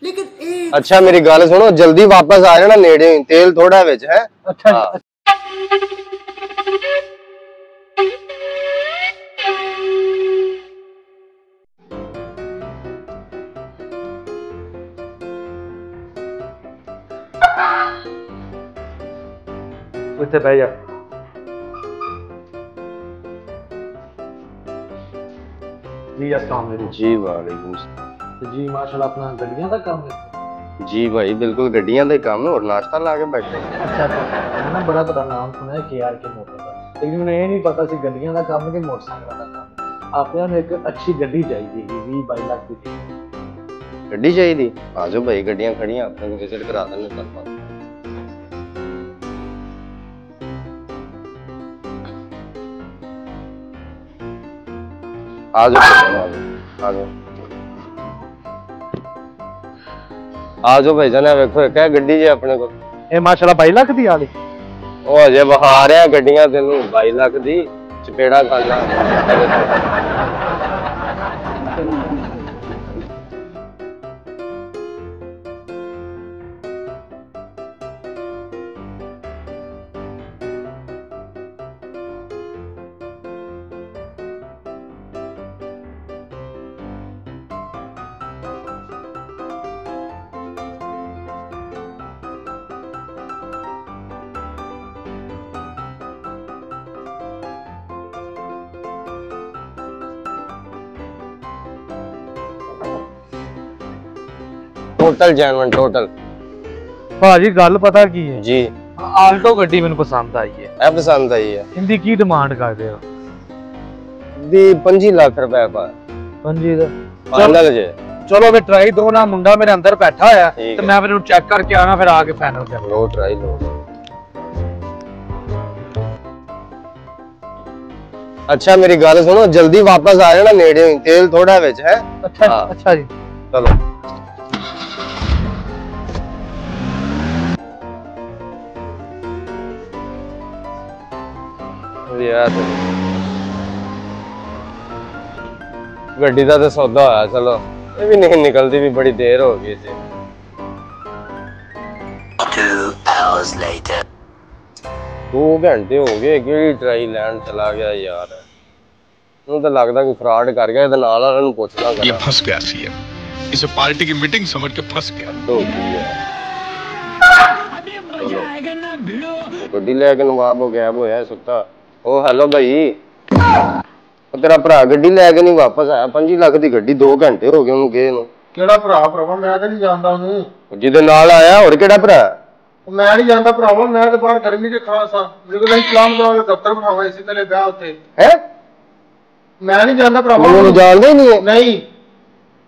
लेकिन अच्छा मेरी गल सुनो, जल्दी वापस आ जाना, नेड़े तेल थोड़ा विच है। अच्छा उत्ते बह जा जी। अस्सलाम वालेकुम जी वालेकुम सलाम। जी। माशाल्लाह अपना गड्डियां का काम है। जी भाई बिल्कुल गड्डियां का ही काम है और नाश्ता ला के बैठे। अच्छा मैं ना बड़ा बड़ा नाम सुना है KR के मोटर का, लेकिन मैंने ये नहीं पता सी गड्डियां का काम है कि मोटरसाइकिल का काम। आपने ना एक अच्छी गड्डी चाहिए 20-22 लाख की गड्डी चाहिए? आ जाओ भाई, गड्डियां खड़ियां, आपको विजिट करा देने। आ जाओ आ जाओ आ जाओ भाई जाना। वेखो क्या गड्डी जी अपने को? ये माशाल्लाह 22 लाख दी वाली। ओ अजे बहा रहा गड्डियां तेनू 22 लाख दी चपेड़ा करना। Total genuine total. भाजी गल पता की है जी, आल्टो गड्डी मैंने पसंद आई है। ए पसंद आई है। इनकी की डिमांड कर रहे हो? दी 25 लाख रुपए का 25 दा फाइनल जे। चलो फिर ट्राई दो ना, मुंडा मेरे अंदर बैठा है ठीक तो है। मैं फिर चेक करके आना, फिर आके फाइनल कर लो ट्राई लो। अच्छा मेरी गल सुनो, जल्दी वापस आ जाना, नेड़े तेल थोड़ा विच है। अच्छा हाँ। अच्छा जी चलो यार गड्डी का तो सौदा होया। चलो ये भी नहीं निकलती, भी बड़ी देर हो गई थी। 2 hours later 2 घंटे हो गए कि ट्राई लैंड चला गया यार। तो लगता कि फ्रॉड कर गया, इहदे नाल वाले नूं पुछना ये फंस गया सीएम, इसे पार्टी की मीटिंग समझ के फंस गया। गड्डी लैके नवाब हो गैब होया सुता। ओ हेलो भाई, तेरा भरा गड्डी लैके नहीं वापस आया। 25 लाख की गड्डी 2 घंटे हो गए उन्होंने गए नूं। ਕਿਹੜਾ ਭਰਾ ਭਰਾਵਾ ਮੈਂ ਤਾਂ ਨਹੀਂ ਜਾਣਦਾ ਉਹਨੂੰ। ਜਿਹਦੇ ਨਾਲ ਆਇਆ ਹੋਰ ਕਿਹੜਾ ਭਰਾ? ਮੈਂ ਨਹੀਂ ਜਾਣਦਾ ਭਰਾਵਾ, ਮੈਂ ਤਾਂ ਬਾਹਰ ਗਰਮੀ 'ਚ ਖਾਸ ਆ। ਜਦੋਂ ਅਸੀਂ ਸਲਾਮ ਦਾ ਦਫ਼ਤਰ ਬਿਠਾਵਾ ਇਸੇ ਤਲੇ ਵਿਆਹ ਉੱਤੇ। ਹੈ ਮੈਂ ਨਹੀਂ ਜਾਣਦਾ ਭਰਾਵਾ, ਉਹਨੂੰ ਜਾਣਦਾ ਹੀ ਨਹੀਂ ਹੈ। ਨਹੀਂ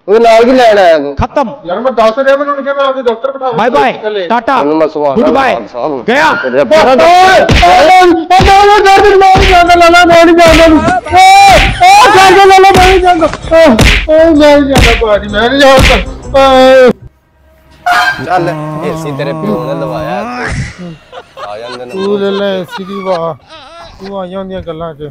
ਉਹਦੇ ਨਾਲ ਕੀ ਲੈਣ ਆਇਆ ਤੂੰ? खत्म। ਯਾਰ ਮੈਂ ਦੱਸ ਰਿਹਾ, ਮੈਨੂੰ ਉਹਨੇ ਕਿਹਾ ਮੈਂ ਆਪਦੇ ਦਫ਼ਤਰ ਬਿਠਾਵਾ बाय बाय टाटा ਉਹਨੂੰ ਮੈਂ ਸਵਾਲ गुड बाय गया। ਮੈਂ ਨਹੀਂ ਜਾਣਦਾ। ਚੱਲ ਏਸੀ ਤੇਰੇ ਪਿਓ ਨੇ ਲਵਾਇਆ ਆ ਜਾਂਦੇ ਨੇ। ਤੂੰ ਲੈ ਲੈ ਏਸੀ ਦੀ ਵਾਹ, ਤੂੰ ਆਈਆਂ ਹੁੰਦੀਆਂ ਗੱਲਾਂ 'ਚ।